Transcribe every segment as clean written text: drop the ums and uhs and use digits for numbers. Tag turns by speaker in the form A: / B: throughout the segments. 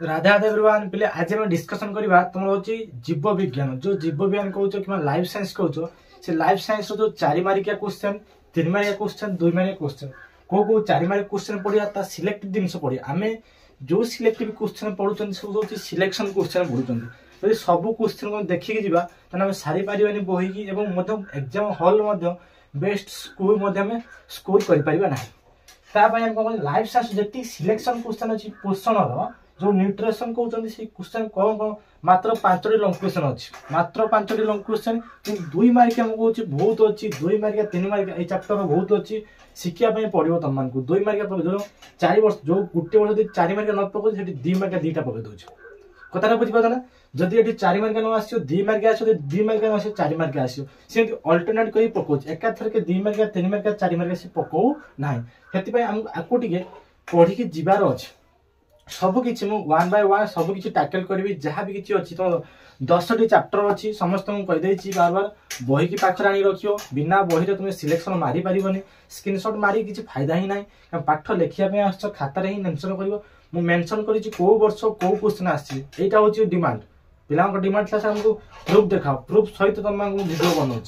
A: Radha Radha everyone पिले आज हम डिस्कशन करबा तुम होची जीव विज्ञान जो जीव विज्ञान कहउछो कि लाइफ साइंस कहउछो से लाइफ साइंस रो जो 4 मार्किया क्वेश्चन 3 मार्किया क्वेश्चन 2 मार्किया क्वेश्चन को 4 मार्किया क्वेश्चन पढिया ता सिलेक्टेड जिंस पढिया हमें जो सिलेक्टिव क्वेश्चन पढुचन सब होची सिलेक्शन क्वेश्चन पढुचन यदि सब क्वेश्चन को देखि जिबा तने हम सारी पारिबानी बही की एवं मध्य एग्जाम हॉल मध्य बेस्ट स्कोर मध्य हम स्कोर करि परिबा नाही ता पय हम लाइफ साइंस जति सिलेक्शन क्वेश्चन अछि पोषण रो जो न्यूट्रिशन कहते से क्वेश्चन कौन कौन मात्र 5टी लॉन्ग क्वेश्चन अच्छी मात्र 5टी लॉन्ग क्वेश्चन 2 मार्क हमको बहुत अच्छी 2 मार्क 3 मार्क ए चैप्टर बहुत अच्छी शिक्षा पड़ो तुम मानक 2 मार्क जो 4 वर्ष जो गोटे वर्ष 4 मार्क न पकड़ 2 मार्क 2टा पकड़ दौर कथा बुझीपार ना जदि ये 4 मार्क न आसो 2 मार्क आसो 2 मार्क न आसो 4 मार्क आसो से अल्टरनेट कर पकाउछ एकाथर के 2 मार्क 3 मार्क 4 मार्क से पकाऊ ना आपको टे पढ़ी जीवार अच्छे सब किसी वन बाय वन सब किसी टैकल करी जहाँ भी किसी अच्छी तो 10टी चैप्टर अच्छी समस्त कहीदे बार बार बही की पाखर आनी रखियो बिना बही तुम सिलेक्शन मारी पारबनी स्क्रीनशॉट मारी किसी फायदा ही ना पाठ लिखापी आस खातार ही मेंशन कर मेंशन कर वर्ष कौ क्वेश्चन आईटा हूँ डिमांड पिला डिमांड था सर हमको प्रूफ देखाओ प्रूफ सहित तुम वीडियो बनाऊँ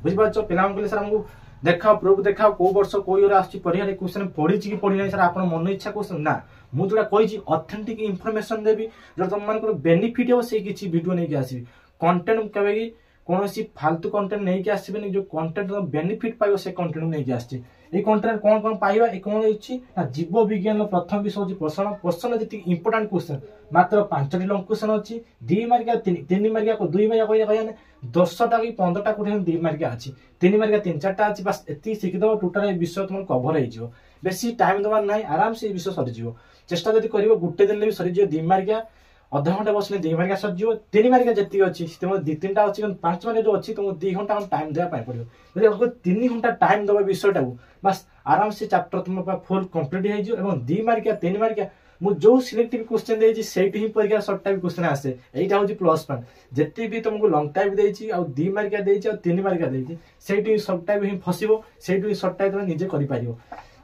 A: बुझीपार पिला सर हमको देखाओ प्रूफ देखाओ कौ वर्ष कौ इयर आसार क्वेश्चन पढ़ी कि पढ़ी ना सर आप मन इच्छा क्वेश्चन ना मुझे जोड़ा कही ऑथेंटिक इनफॉरमेशन देवी जो तुम मान बेनिफिट हो से किसी वीडियो नहीं आसबि कंटेंट केवे कौन फालतू कंटेंट नहीं आसबेनि जो कंटेंट तुम बेनिफिट पाइबो से कंटेंट नहीं आसछि ए कंटेंट कौन कौन पाइबा ए कौन होछि ना जीव विज्ञान प्रथम विषय होछि पोषण पोषण जति इंपोर्टेंट क्वेश्चन मात्र 5टी लॉन्ग क्वेश्चन अछि 2 मार्क 3 मार्क को 2 मार्क कहया 10टा कि 15टा कोठे 2 मार्क अछि 3 मार्क 3-4टा अछि बस एति शिखि दबो टोटल विषय तुम कवर हो जिवो बेसी टाइम दबार नाही आराम से विषय सरी जिवो चेष्टा जदि करिवो गुटे दिन भी सरी जिवो 2 मार्क अधा घंटा बसले 2 मार्क सरी जिवो 3 मार्क जति अछि तुम 2-3टा अछि 5 मार्क जो अछि तुम 2 घंटा टाइम देबा पाइ पड़ियो यदि आपको 3 घंटा टाइम दबा विषयटा बस आराम से चैप्टर तुम फुल कंप्लीट हो जिवो एवं 2 मार्क 3 मार्क मु जो सिलेक्टिव क्वेश्चन देछि सेठी ही परीक्षा शॉर्ट टाइप क्वेश्चन आसे एटा होछि प्लस पॉइंट जति भी तुमको लॉन्ग टाइप देछि आ 2 मार्क देछि आ 3 मार्क देछि सेठी शॉर्ट टाइप ही फसिबो सेठी शॉर्ट टाइप निजे करि पारियो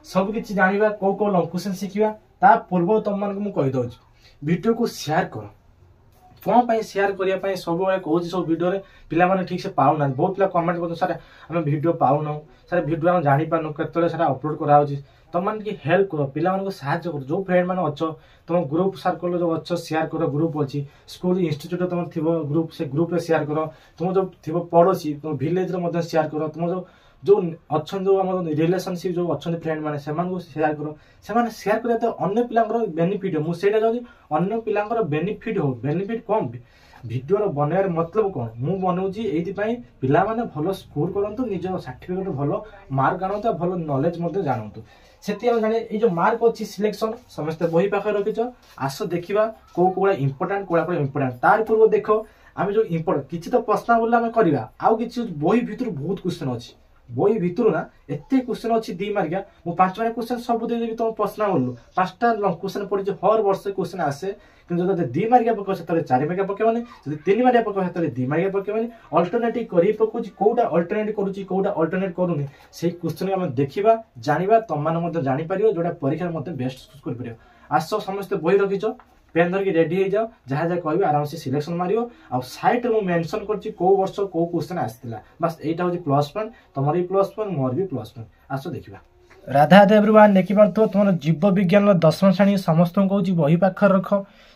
A: सब किछि जानिबा को लॉन्ग क्वेश्चन शिखिबा ता पूर्व तुम मानक मु कहि दउछि वीडियो को शेयर करो कौन पाई शेयर करिया पाई सब बेले कहूँ सब वीडियो रे पिला माने ठीक से पाउ ना बहुत पिला कमेंट करते सर आम वीडियो पाउ ना सर वीडियो हम जानि पानु केतले सर अपलोड करा होछि तुम मान की हेल्प करो पिला मान को सहायता करो जो फ्रेंड मान अच्छो तुम ग्रुप सर्कल जो अच्छो शेयर करो ग्रुप अच्छी स्कूल इंस्टीट्यूट तुम थिबो ग्रुप से ग्रुप रे शेयर करो तुम जो थिबो पड़ोसी तुम विलेज रे मध्य शेयर करो तुम जो अच्छा जो आम रिलेशनशिप जो अच्छा फ्रेंड मैंने शेयर करो से शेयर करें तो अन्य पिलांकर बेनिफिट हो मुझे अन्य पिलांकर बेनिफिट हो बेनिफिट कौन भिडियो बनवार मतलब कौन मु बनाऊँगी ये पिला माने भल स्कोर करूँ निज सर्टिफिकेट भल मार्क आणतु भल नॉलेज जानतु से जाने ये जो मार्क अच्छी सिलेक्शन समस्ते बही पाखे रखीच आस देखा कौड़ा इंपोर्टाट कौड़ा इंपोर्टाट तार पूर्व देख आम जो इंपोर्टाट किसी तो प्रश्न बोले आम करवा आउ कि बही भितर बहुत क्वेश्चन अच्छी बही भितर ना एत क्वेश्चन अच्छी 2 मार्किया मु 5 मार्क क्वेश्चन सब देदेवी तुम प्रश्न बोलू 5टा लॉन्ग क्वेश्चन पड़ी हर वर्ष क्वेश्चन आसे किंतु जब 2 मार्किया पकाओ से 4 मार्किया पकेबनी जब 3 मार्किया पकाओ से 2 मार्किया पकेबनी अल्टरनेटिव करी पकाउची कोडा अल्टरनेटिव करूची कोडा अल्टरनेट करूनी से क्वेश्चन हम देखिबा जानिबा तुम मान मते जानि परियो जोडा परीक्षा मते बेस्ट चूज कर परियो आसो समस्त बही रखिचो पेन धरकी रेडी हो जाओ जहाँ जहाँ कह आराम से सिलेक्शन मारियो आ साइट रे मेंशन करछि को वर्ष को क्वेश्चन आस्थिला बस एटा होछि प्लस पॉइंट तमरी प्लस पॉइंट मोर भी प्लस पॉइंट आसो देखिबा राधा राधा एवरीवन देखि पारतो तुम जीव विज्ञान 10वीं श्रेणी समस्त कहूँ बही पाखर रख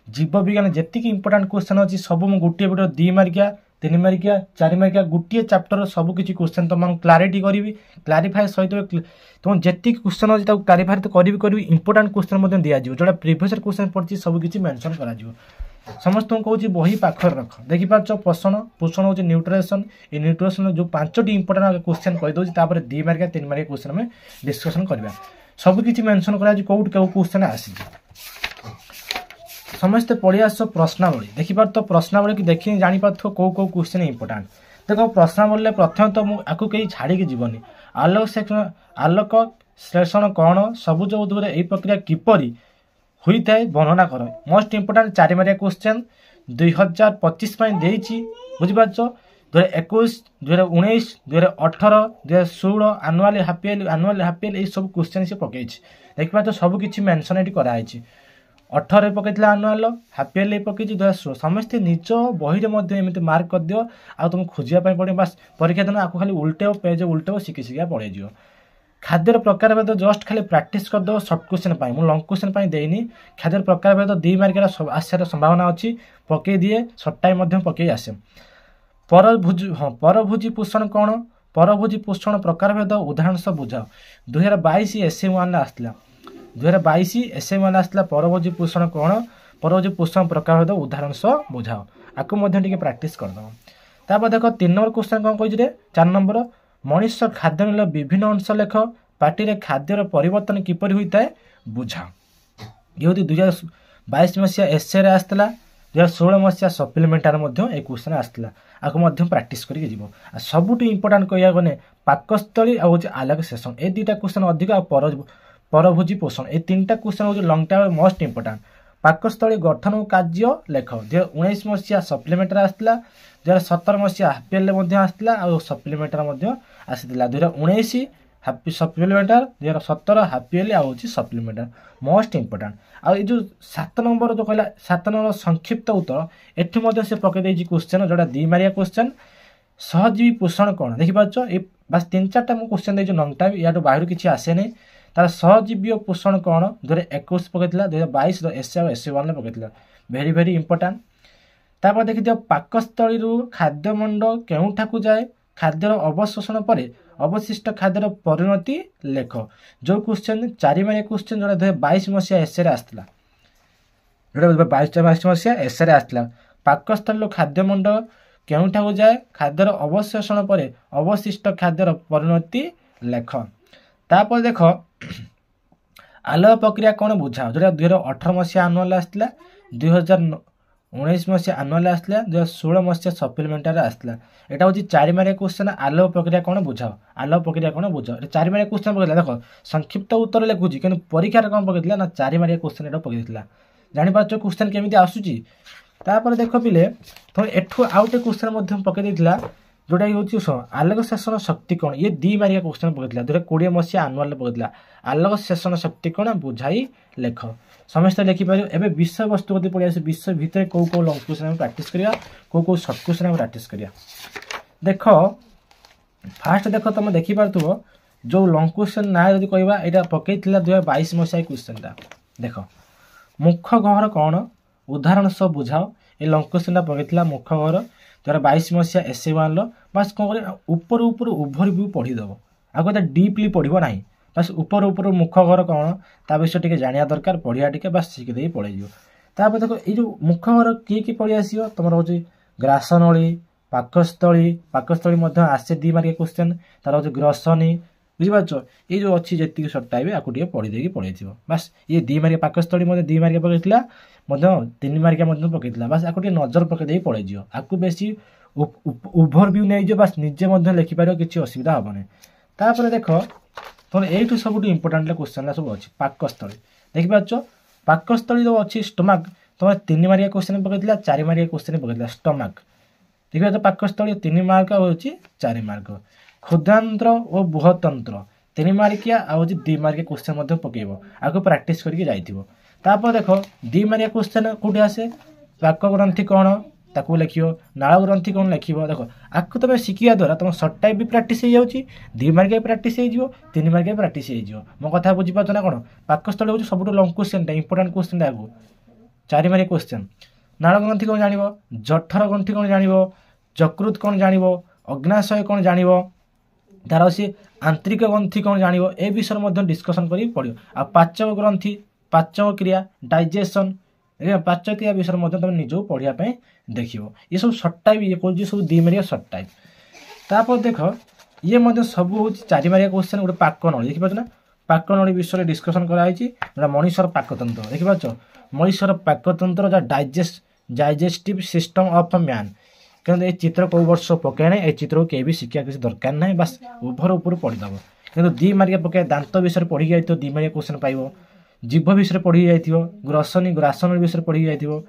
A: जीव विज्ञान जेतिक इंपोर्टेंट क्वेश्चन अच्छी सब मुझे गोटे वीडियो 2 मार्किया 3 मार्किया 4 मार्किया गोटे चैप्टर सब किसी क्वेश्चन तुम क्लारिटी करी क्लारीफाए सहित तुम जेति क्वेश्चन अच्छी क्लारीफाए तो करी इंपोर्टेंट क्वेश्चन दिया जोटा प्रीवियस क्वेश्चन पड़ी सब किसी मेंशन करा समस्त कहूँ बही पाखर रख देखिपार पोषण पोषण हूँ न्यूट्रिशन ये न्यूट्रिशन जो 5टी इंपोर्टेंट क्वेश्चन कहीदे 2 मार्किया 3 मार्किया क्वेश्चन में डिस्कसन करवा सब किसी मेंशन करा कौट कौ क्वेश्चन आसी समस्ते पढ़ी आस प्रश्नावली देखिपार तो प्रश्नावली की देखी जापार कौ कौ क्वेश्चन इंपोर्टेंट देख प्रश्नावली प्रथम तो मुझे कहीं छाड़ी जीवनी आलोक श्लेषण कौन सबुज उद्भिद यही प्रक्रिया किपरि होता है वर्णना कर मोस्ट इंपोर्टेंट 4 मार्किया क्वेश्चन 2025 देती बुझीपार 2021 2019 2018 2016 आनुआल हाफियल यही सब क्वेश्चन से पकई देखिए तो सब किसी मेंशन ये कराई 18 पकईला आनुआल हापी इयरली पकई 2016 समस्ते निज बही एमती मार्क कर दियो आ तुम खोजापी पड़े बास परीक्षा दिन आपको खाली उल्टे पेज उल्टे शिखी शिखा पड़े जाओ खाद्यर प्रकार भेद जस्ट खाली प्रैक्टिस करदेव सर्ट क्वेश्चन मुझे लंग क्वेश्चन देनी खाद्यर प्रकार भेद 2 मार्क आसार संभावना अच्छी पकई दिए सर्ट टाइम पकई आसे परभोजी पोषण कौन परभोजी पोषण प्रकार भेद उदाहरण सब बुझाओ 2022 एसए 1 आसला 2022 एसए 1 आसला परभोजी पोषण कौन परभोजी पोषण प्रकार भेद उदाहरण सब बुझाओ आपको प्रैक्टिस करदेव तापर देख 3 नंबर क्वेश्चन कौन कही 4 नंबर मनुष्य खाद्य नील विभिन्न अंश लेख पार्टी खाद्यर परिवर्तन किपर होता है बुझाओ ये हूँ 2022 मसीहा एसए आसला 2016 मसीहा सप्लीमेंटार एक क्वेश्चन आसला आपको प्रैक्टिस करके सबुठ इंपोर्टाट कह गले पाकस्थली आलोक सेसन ए 2टा क्वेश्चन अधिक परभोजी पोषण ए 3टा क्वेश्चन हूँ लंग टाइम मोस्ट इंपोर्टाट पाकस्थली गठन और कार्य लेख 2019 मसीहा सप्लीमेंटार आसला 2017 मसीहा हापी आसला और सप्लीमेंटार आसाला 2019 हापी सप्लीमेंटार 2017 हापी yearly out supplementary most important आ जो 7 नंबर जो कहला 7 नंबर संक्षिप्त उत्तर एठी से पकई क्वेश्चन जोटा 2 मारिया क्वेश्चन सहजीवी पोषण कौन देखिपार ये बस 3-4टा मुझे क्वेश्चन देती लंग टाइम या बाहर किसी आसे नहीं तार सहजीवी पोषण कौन 2021 पकई 2022 एसए और एसए 1 पकई भेरी भेरी इंपोर्टाट तापर देखी दियो पाकस्थली खाद्यमंड केउठा को जाए खाद्यर अवशोषण पर अवशिष्ट खाद्यर परिणति लेख जो क्वेश्चन 4 मारिया क्वेश्चन जो 2022 मसीहा एसए आसला जो 2022 मसीहा एसए आसला पाकस्थली खाद्यमंड केउठा को जाए खाद्यर अवशोषण पर अवशिष्ट खाद्यर परिणति लेख तापर देख आलोय प्रक्रिया कौन बुझाओ जो 2018 मसीहा आनुआल आसला 2019 मसीहा आनुआल आसला 2016 मसीहा सप्लीमेंटार आसला एटा हूँ 4 मारिया क्वेश्चन आलोय प्रक्रिया कौन बुझाओ आलोय प्रक्रिया कौन बुझाओ 4 मारिया क्वेश्चन पकड़ा देख संक्षिप्त उत्तर लिखुची कि परीक्षार कौन पकड़ा ना 4 मारिया क्वेश्चन एटा पकड़ा जापार क्वेश्चन केमी आसूची तापर देख पिले तुम एठू आउटे क्वेश्चन पकई जोटा हूँ आलोक सेसन शक्ति कौन ये 2 मारिया क्वेश्चन पकड़ा 2020 मसीहा आनुआल पकड़ा आलोक सेसन शक्ति कौन बुझाई लेख समस्त लिखिपर एवं विषय वस्तु कति पढ़िया विषय भितर कौ कौ लंग क्वेश्चन प्रैक्टिस करिया कौ सर्ट क्वेश्चन प्रैक्टिस करिया देख फास्ट देख तुम देखिपार जो लंग क्वेश्चन ना जब कहवा यहाँ पकई 2022 मसीहा क्वेश्चन देख मुख्य घर कौन उदाहरण सब बुझाओ ये लंग क्वेश्चन पकई मुख्य घर 2022 मसीहा एसए 1 बास कौन कर ऊपर ऊपर ओभरव्यू पढ़ीदेव आगे तो डीपली पढ़ो ना बास ऊपर ऊपर मुख्य घर कौन ता विषय टे जाना दरकार पढ़िया टे बस शिखिदे पड़ेज तापर देखो ये जो मुख्य घर किए पढ़ी आस तुम हूँ ग्रासनली पाकस्थली आसे 2 मार्किया क्वेश्चन तार हूँ ग्रसनी बुझीपार ये जो अच्छी जी सर्ट टाइम आपको पढ़ी देकी पड़े बास ये 2 मार्किया पाकस्थली 2 मार्किया पकई 3 मार्किया पकई बास आपको नजर पकईदे पड़े आपको बेसी ओभरव्यू नहीं बास निजे लिखिपार किसी असुविधा हेनी तापर देख तुम यू सब इंपोर्टाट क्वेश्चन सब अच्छी पाकस्थली देखिपार पाकस्थली जो अच्छी स्टोमाक तुम 3 मार्किया क्वेश्चन पकई 4 मार्किया क्वेश्चन पकई स्टोमाक देखिए तो पाकस्थली 3 मार्क हूँ 4 मार्क क्षुद्रांत्र और बृहतंत्र 3 मार्किया आ 2 मार्किया क्वेश्चन पकेब आपको प्रैक्टिस करके जाइथिबो तापर देख 2 मार्किया क्वेश्चन कौटी आसे पाक ग्रंथि कौन ताकू लिखियो नाल ग्रंथि कौन लिख देख आपको तुम शिखा द्वारा तुम सर्ट टाइप भी प्रैक्टिस हो जाऊँगी 2 मार्किया प्रैक्टिस हो 3 मार्किया प्रैक्टिस हो मो कथा बुझीपार ना कौन पाकस्थली हूँ सब लंग क्वेश्चन इंपोर्टाट क्वेश्चन आगो 4 मार्किया क्वेश्चन नाल ग्रंथि कौन जान जठर ग्रंथि कौन जान यकृत कौन जान अग्नाशय कौन जान तार सी आंतरिक ग्रंथि कौन जान ए विषय डिस्कसन कर पड़ो आ पाचक ग्रंथि पाचक क्रिया डाइजेसन पाचक क्रिया विषय तुम निज पढ़ापी देख ये सब सर्ट टाइप ये कौन सब 2 मार्किया सर्ट टाइप तापर देख ये सब हूँ 4 मार्किया क्वेश्चन गोटे पाक नली देखिपार ना पाक नली विषय डिस्कसन कराई मनुष्यर पाकतंत्र देखिपार मनुष्यर पाकतंत्र डाइजेस्टिव सिस्टम ऑफ मैन क्योंकि ये चित्र कौ वर्ष पकड़े ना ये चित्र को कहीं भी शिक्षा किसी दरकार ना बस ओभर ऊपर पढ़ीदेव कितु 2 मार्किया पकड़ दांत विषय पढ़ी जाए 2 मार्किया क्वेश्चन पाइब जीभ विषय पढ़ी जाइए ग्रसनी ग्रासन विषय पढ़ी जाइए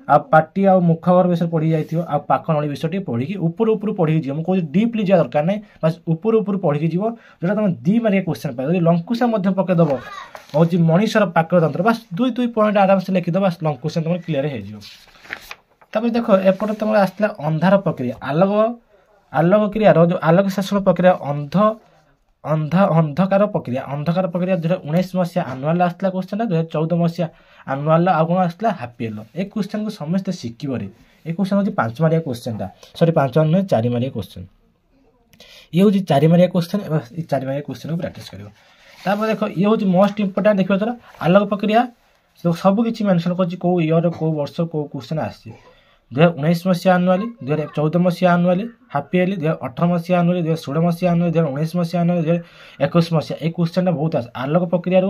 A: आ पार्टी आ मुखबर विषय पढ़ी जाइए आ पाख नली विषय पढ़ी ऊपर ऊपर पढ़ी जी मुझे डीपली जा दरकार नहीं बस ऊपर ऊपर पढ़ी जीव जो तुम 2 मार्किया क्वेश्चन पाए लंग क्वेश्चन पकईदेव हूँ मनीषर पाकतंत्र बस 2 पॉइंट आराम से लिखिद बस लंग क्वेश्चन तुम क्लीयर हो देख एपटे तुम आसला अंधार प्रक्रिया आलोक क्रियार जो आलोक शासन प्रक्रिया अंधकार प्रक्रिया 2019 मसीहा आनुआल आसला क्वेश्चन 2014 मसीहा आनुआल आउ कौन आसला हापीएल ए क्वेश्चन को समस्त शिखिबरे ए क्वेश्चन हूँ 5 मार्किया क्वेश्चन सॉरी 5 नुहे 4 मार्किया क्वेश्चन ये हूँ 4 मार्किया क्वेश्चन 4 मार्किया क्वेश्चन को प्रैक्टिस कर देख ये हूँ मोस्ट इंपोर्टेंट देखिए थोड़ा आलोक प्रक्रिया सब किसी मेंशन कर कौ इयर कौ वर्ष कौ क्वेश्चन आसी 2019 मसीहा आनुआली 2014 मसीहा आनुआली हापीएली 2018 मसीहा आनुआली 2016 मसीहा आनुआली 2019 मसीहा आनुआली 2021 मसीहा ये क्वेश्चन बहुत आसे आलोक प्रक्रिया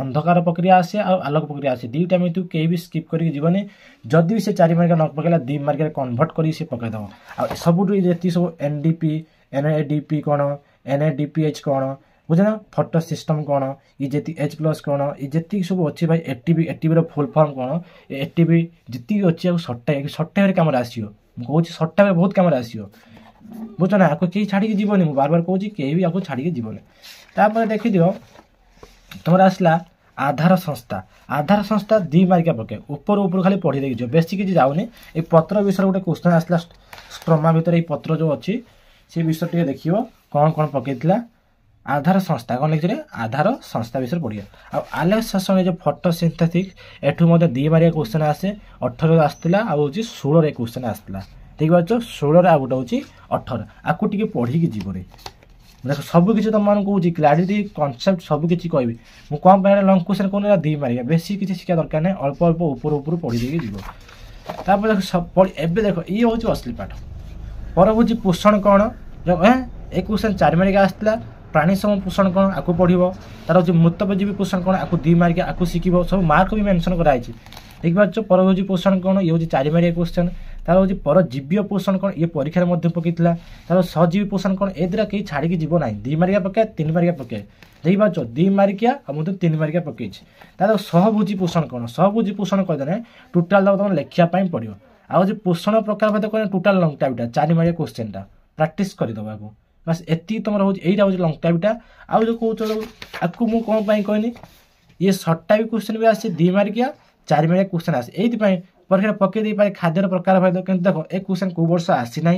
A: अंधकार प्रक्रिया आसे और आलोक प्रक्रिया आसे दुईटा में तू कहीं भी स्किप करके जीवनी जदि भी से 4 मार्किया न पकड़ा 2 मार्किया कन्वर्ट कर पकईदेव आ सब जी सब एनडीपी एनएडीपी कौन एनएडीपीएच कौन बुझे ना फोटो सिस्टम कौन ये जी एच प्लस कौन ये जी सब अच्छे भाई एटीवी फुल फॉर्म कौन एटीवी जी अच्छी सर्ट टाइम कम आसो कौन सर्ट टाइम बहुत कम आसो बुझ ना आपको कहीं छाड़ी जीवन मुझे बार बार कहूँ कहीं भी आपको छाड़ी जीवन तापर देखी दियो तुम आसला आधार संस्था 2 मार्किया पके ऊपर ऊपर खाली पढ़ी देखी बेसी किसी जाऊनी ये पत्र विषय गोटे क्वेश्चन आसला स्ट्रोमा भितर ये पत्र जो अच्छी से विषय टे देख कौन कौन पकईला आधार संस्था कौन लिखी आधार संस्था विषय पढ़िया आलेक्स शासन जो फोटो सिंथेटिक एठू 2 मार्किया क्वेश्चन आसे 18 आसला आउ 16 क्वेश्चन आसला ठीक पाच 16 आ गोटे हूँ 18 आपको टे पढ़ी जीवरे देख सबकि तुम मान कौन क्लारिटी कनसेप्ट सबकि कहबी मुझे कौन लंग क्वेश्चन कौन 2 मार्किया बेसी किसी शिक्षा दरकार नहीं अल्प अल्प ऊपर ऊपर पढ़ी देगी जीव देख सब एवं देख ये हूँ असली पाठ पर हूँ पोषण कौन जो ए क्वेश्चन 4 मार्किया आसला प्राणी सम पोषण कौन आपको पढ़ो तार हूँ मृतजीवी पोषण कौन आपको 2 मार्किया आपको शिखब सब मार्क भी मेंशन कराई देख पाच पर हूँ पोषण कौन ये हूँ 4 मार्किया क्वेश्चन तार हूँ परजीवीय पोषण कौन ये परीक्षा पकई तार सहजीवी पोषण कौन ए द्वारा कहीं छाड़ी जीव ना 2 मार्किया पकाए 3 मार्किया पकाए देख पाच 2 मार्किया मुझे 3 मार्किया पकई तार सहभुजी पोषण कौन सहभुजी पोषण करदे टोटाल तुम लिखापी पड़ो आज पोषण प्रकार भेद कौन टोटाल लंग टाइपटा 4 मार्किया क्वेश्चन प्राक्टिस करदेव आपको बस एति तुम यहीटा हूँ लंग टाइपटा आउ जो कौन आपको मुझे कौन कौन ये सर्ट टाइप क्वेश्चन भी आसे 2 मार्किया 4 मार्किया क्वेश्चन आसे यही परीक्षा पकई दे पारे खाद्यर प्रकार भेद कि देख ए क्वेश्चन कौ वर्ष आसी ना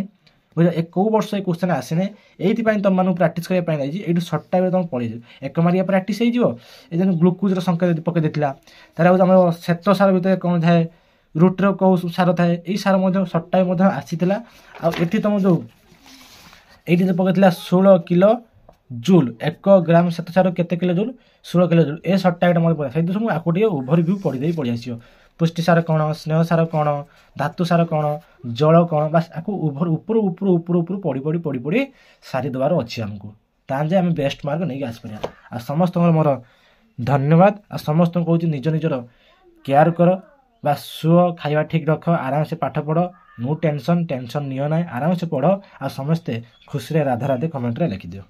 A: बुझे कौ वर्ष ए क्वेश्चन आसी ना यही तुम मानू प्राक्टिस करने ये सर्ट टाइप तुम पढ़ी 1 मार्किया प्राक्टिस हो ग्लुकोज संख्या पकई देता तार आम श्वेत सार भितर कौन थाए रुट्र कौ सार थाए यही सार सर्ट टाइप आसीला आठी तुम जो ये पकई 16 किलो जूल 1 ग्राम श्वेत सार केते किलो जूल 16 किलो जूल ए सर्ट टाइप मत पड़ा से आपको ओभरव्यू पढ़ी पढ़ी आसो पुष्टि सार कौन स्नेह सार कौन धातु सार कौन जल कौन बस आपको ऊपर ऊपर ऊपर ऊपर ऊपर पढ़ी पढ़ी पढ़ी पढ़ी सारी देवार अच्छी आमको ताजे आम बेस्ट मार्क नहीं आसपर आ समस्त मोर धन्यवाद आ समस्त कहूँ निज निजर केयर कर बा शुअ खाଇବା ठीक रख आराम से पाठ पढ़ नो टेंशन नियो ना आराम से पढ़ आ समस्ते खुशी राधा राधे कमेंट रे लिखि दियो।